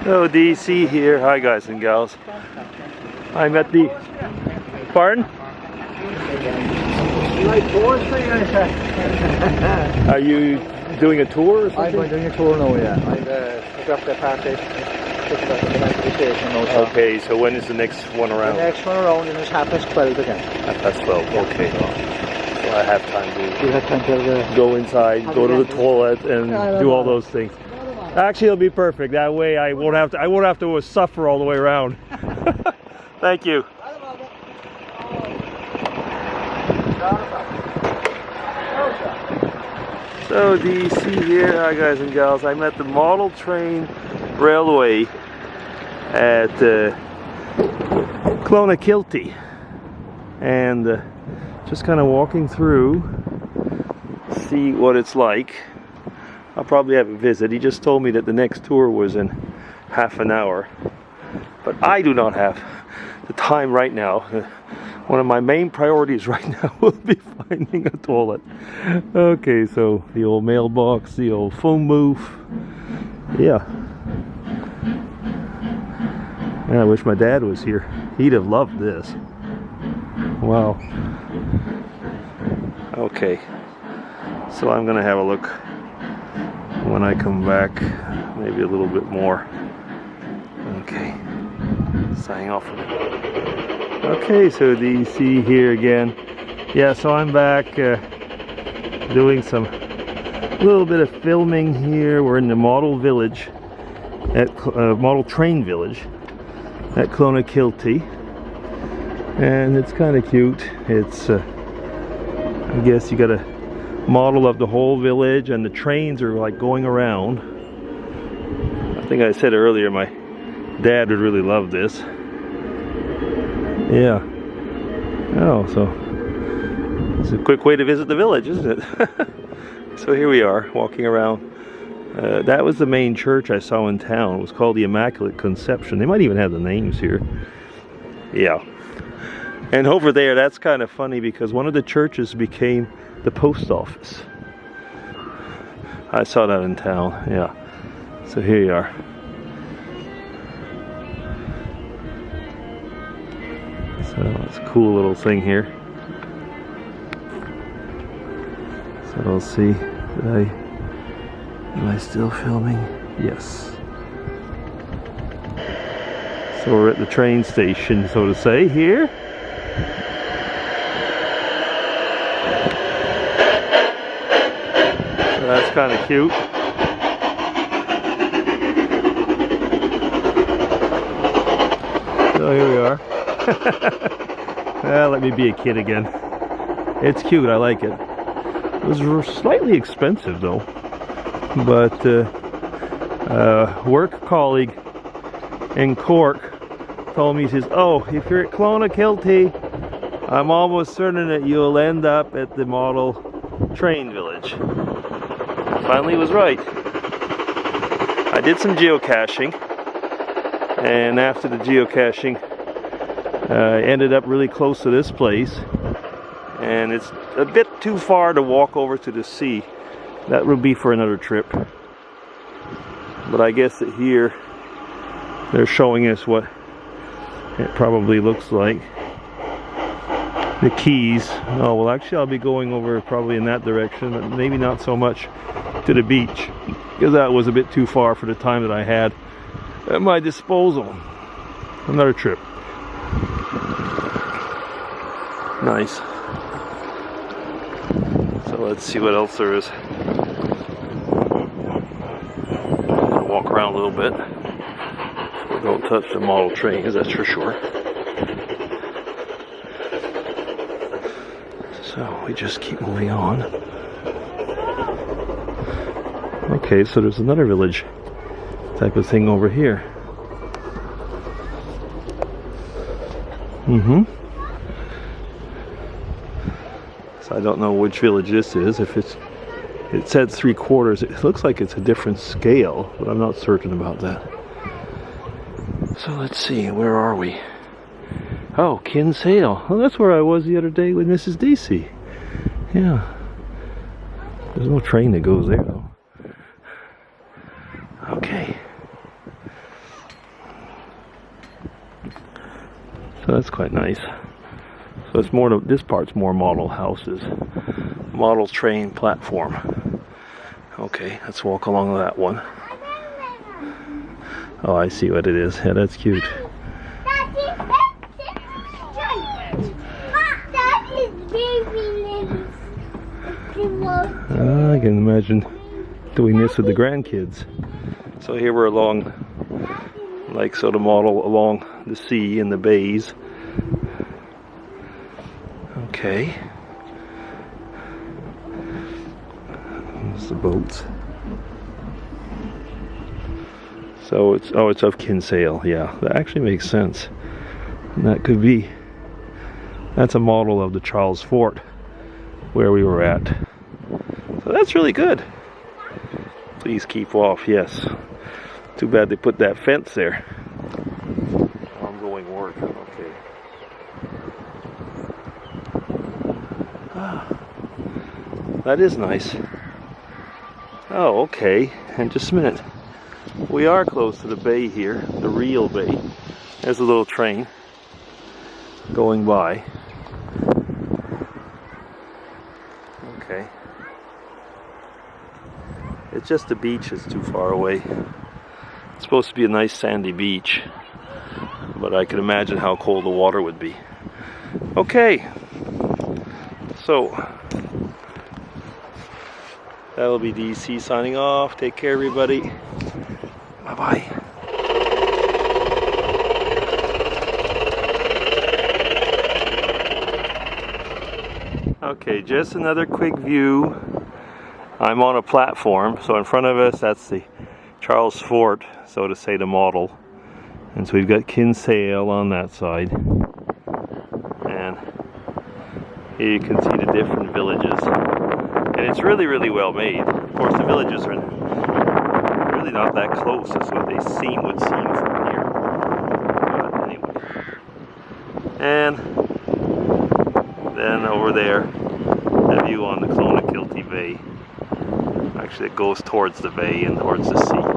So DC here. Hi guys and gals. I'm at the pardon? Are you doing a tour or something? I'm doing a tour now, yeah. I dropped the party. Okay, so when is the next one around? The next one around is 12:30 again. 12:30, okay. So I have time to go inside, go to the toilet and do all those things. Actually, it'll be perfect. That way I won't have to suffer all the way around. Thank you. So DC here, hi guys and gals. I'm at the model train railway at Clonakilty, and just kind of walking through, see what it's like. I'll probably have a visit. He just told me that the next tour was in half an hour, but I do not have the time right now. One of my main priorities right now will be finding a toilet. Okay, so the old mailbox, the old phone booth. Yeah. Man, I wish my dad was here. He'd have loved this. Wow. Okay. So I'm gonna have a look when I come back, maybe a little bit more. Okay. Signing off. Okay, so DC here again. Yeah, so I'm back doing a little bit of filming here. We're in the model village, at model train village at Clonakilty, and it's kind of cute. It's I guess you got a model of the whole village, and the trains are like going around. I think I said earlier my dad would really love this. Yeah. Oh, so it's a quick way to visit the village, isn't it? So here we are, walking around. That was the main church I saw in town. It was called the Immaculate Conception. They might even have the names here. Yeah. And over there, that's kind of funny because one of the churches became the post office. I saw that in town, yeah. So here you are. So it's a cool little thing here. So we'll see. Am I still filming? Yes. So we're at the train station, so to say, here. So that's kind of cute. So here we are. Well, let me be a kid again. It's cute, I like it. It was slightly expensive though, but work colleague in Cork told me, he says, oh, if you're at Clonakilty, I'm almost certain that you'll end up at the model train village. Finally, he was right. I did some geocaching, and after the geocaching, I ended up really close to this place, and it's a bit too far to walk over to the sea. That would be for another trip. But I guess that here they're showing us what it probably looks like. The quays. Oh, well, actually I'll be going over probably in that direction, but maybe not so much to the beach, because that was a bit too far for the time that I had at my disposal. Another trip. Nice. So let's see what else there is. I'm gonna walk around a little bit. So don't touch the model trains, that's for sure. So we just keep moving on. Okay, so there's another village type of thing over here. So I don't know which village this is. If it said 3/4, it looks like it's a different scale, but I'm not certain about that. So let's see, where are we? Oh, Kinsale. Oh, that's where I was the other day with Mrs. DC. Yeah. There's no train that goes there though. Okay. So that's quite nice. So it's more, this part's more model houses. Model train platform. Okay, let's walk along that one. Oh, I see what it is. Yeah, that's cute. I can imagine doing this with the grandkids. So here we're along, like sort of model along the sea and the bays. Okay. There's the boats. So it's, oh, it's of Kinsale. Yeah, that actually makes sense. And that could be, that's a model of the Charles Fort where we were at. So that's really good. Please keep off, yes. Too bad they put that fence there. Ongoing work, okay. That is nice. Oh, okay. And just a minute. We are close to the bay here, the real bay. There's a little train going by. Okay. It's just the beach is too far away. It's supposed to be a nice sandy beach, but I can imagine how cold the water would be. Okay. So, that'll be DC signing off. Take care, everybody. Bye-bye. Okay, just another quick view. I'm on a platform, so in front of us, that's the Charles Fort, so to say, the model. And so we've got Kinsale on that side. And here you can see the different villages. And it's really, really well made. Of course, the villages are really not that close as what they would seem from here. But anyway. And then over there, a view on the Clonakilty Bay. Actually, it goes towards the bay and towards the sea.